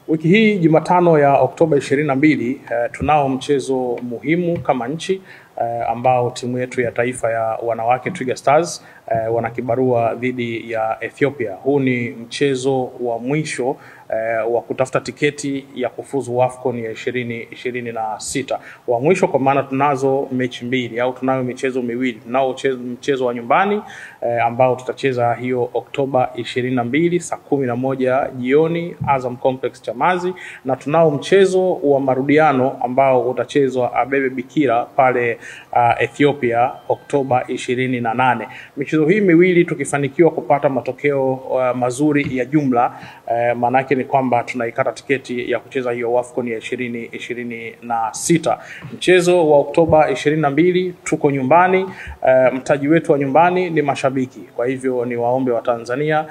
Wiki hii Jumatano ya Oktoba 22 tunao mchezo muhimu kama nchi ambao timu yetu ya taifa ya wanawake Twiga Stars wanakibarua dhidi ya Ethiopia. Huu ni mchezo wa mwisho wa kutafuta tiketi ya kufuzu AFCON ya 2026. Wa mwisho kwa maana tunazo mechi mbili au tunayo michezo miwili. Tunao mchezo wa nyumbani ambao tutacheza hiyo Oktoba 22 saa 11 jioni Azam Complex Chamazi, na tunao mchezo wa marudiano ambao utachezwa Abebe Bikira pale Ethiopia Oktoba 28. Michezo hii miwili tukifanikiwa kupata matokeo mazuri ya jumla, manake ni kwamba tunaikata tiketi ya kucheza hiyo AFCON ya 2026. Mchezo wa Oktoba 22 tuko nyumbani, mtaji wetu wa nyumbani ni mashabiki. Kwa hivyo ni waombe wa Tanzania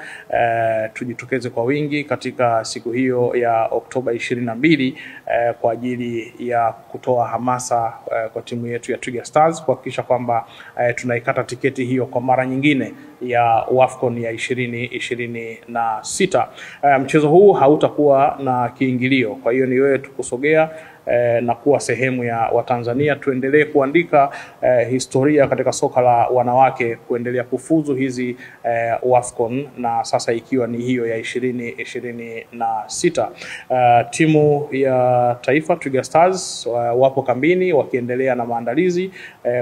tujitokeze kwa wingi katika siku hiyo ya Oktoba 22 kwa ajili ya kutoa hamasa kwa timu yetu ya Twiga Stars kuhakikisha kwamba tunaikata tiketi hiyo kwa mara nyingine ya AFCON ya 2026. Mchezo huu hautakuwa na kiingilio, kwa hiyo ni wewe tukusogea na kuwa sehemu ya Watanzania. Tuendelee kuandika historia katika soka la wanawake, kuendelea kufuzu hizi AFCON, na sasa ikiwa ni hiyo ya 2026. Timu ya taifa Twiga Stars wapo kambini wakiendelea na maandalizi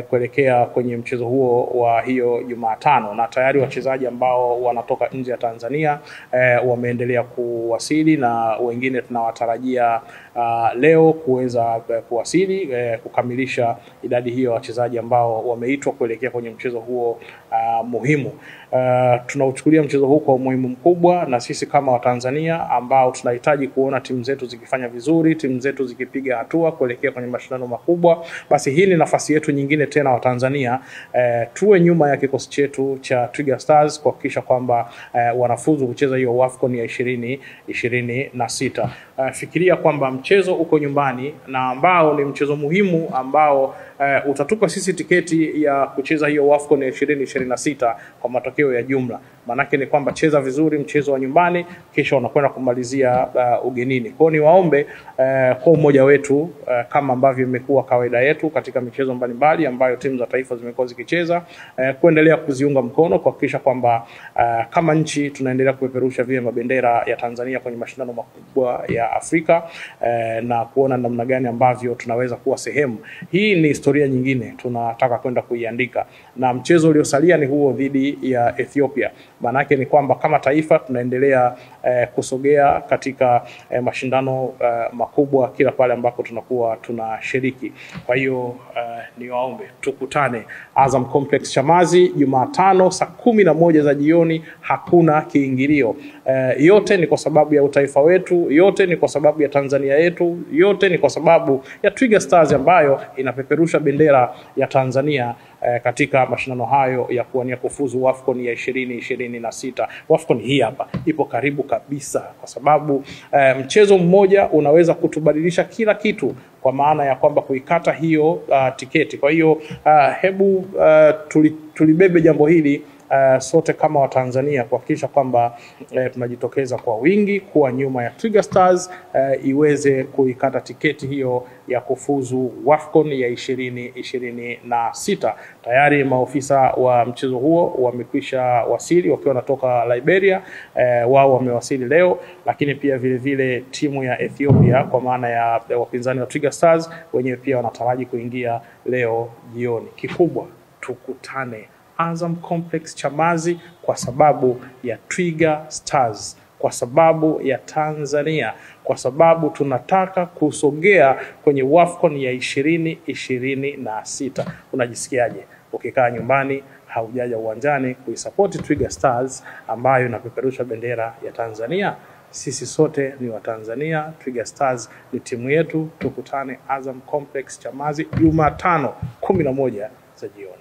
kuelekea kwenye mchezo huo wa hiyo Jumatano, na tayari wachezaji ambao wanatoka nje ya Tanzania wameendelea kuwasili, na wengine tunawatarajia leo kuweza kuwasili kukamilisha idadi hiyo ya wachezaji ambao wameitwa kuelekea kwenye mchezo huo muhimu. Tunauchukulia mchezo huu kwa umuhimu mkubwa, na sisi kama Watanzania ambao tunahitaji kuona timu zetu zikifanya vizuri, timu zetu zikipiga hatua kuelekea kwenye mashindano makubwa, basi hii ni nafasi yetu nyingine tena Watanzania tuwe nyuma ya kikosi chetu cha Twiga Stars kuhakikisha kwamba wanafuzu kucheza hiyo AFCON ya 2026. Fikiria kwamba mchezo uko nyumbani na ambao ni mchezo muhimu ambao utatupa sisi tiketi ya kucheza hiyo AFCON ya 2026 kwa matokeo ya jumla. Manake ni kwamba cheza vizuri mchezo wa nyumbani, kisha unakwenda kumalizia ugenini. Kwa hiyo ni waombe kwa umoja wetu kama ambavyo imekuwa kawaida yetu katika michezo mbalimbali ambayo timu za taifa zimekuwa zikicheza, kuendelea kuziunga mkono kuhakikisha kwamba kama nchi tunaendelea kupeperusha vyema bendera ya Tanzania kwenye mashindano makubwa ya Afrika, na kuona namna gani ambavyo tunaweza kuwa sehemu. Hii ni historia nyingine tunataka kwenda kuiandika, na mchezo uliosalia ni huo dhidi ya Ethiopia. Manake ni kwamba kama taifa tunaendelea kusogea katika mashindano makubwa kila pale ambako tunakuwa tunashiriki. Kwa hiyo ni waombe tukutane Azam Complex Chamazi Jumatano saa 11 za jioni, hakuna kiingilio. Yote ni kwa sababu ya utaifa wetu, yote ni kwa sababu ya Tanzania yetu, yote ni kwa sababu ya Twiga Stars ambayo inapeperusha bendera ya Tanzania katika mashindano hayo ya kuwania kufuzu AFCON ya 2026. AFCON hii hapa ipo karibu kabisa, kwa sababu mchezo mmoja unaweza kutubadilisha kila kitu, kwa maana ya kwamba kuikata hiyo tiketi. Kwa hiyo hebu tulibebe jambo hili sote kama Watanzania kuhakikisha kwamba tunajitokeza kwa wingi kuwa nyuma ya Twiga Stars iweze kuikata tiketi hiyo ya kufuzu AFCON ya 2026. Tayari maofisa wa mchezo huo wamekwisha wasili wakiwa wanatoka Liberia, wao wamewasili leo, lakini pia vile vile timu ya Ethiopia kwa maana ya wapinzani wa Twiga Stars wenyewe pia wanataraji kuingia leo jioni. Kikubwa tukutane Azam Complex Chamazi kwa sababu ya Twiga Stars, kwa sababu ya Tanzania, kwa sababu tunataka kusogea kwenye AFCON ya 2026. Unajisikiaje ukikaa nyumbani haujaja uwanjani kuisupport Twiga Stars ambayo inapeperusha bendera ya Tanzania? Sisi sote ni Watanzania, Twiga Stars ni timu yetu. Tukutane Azam Complex Chamazi Jumatano 11 za jioni.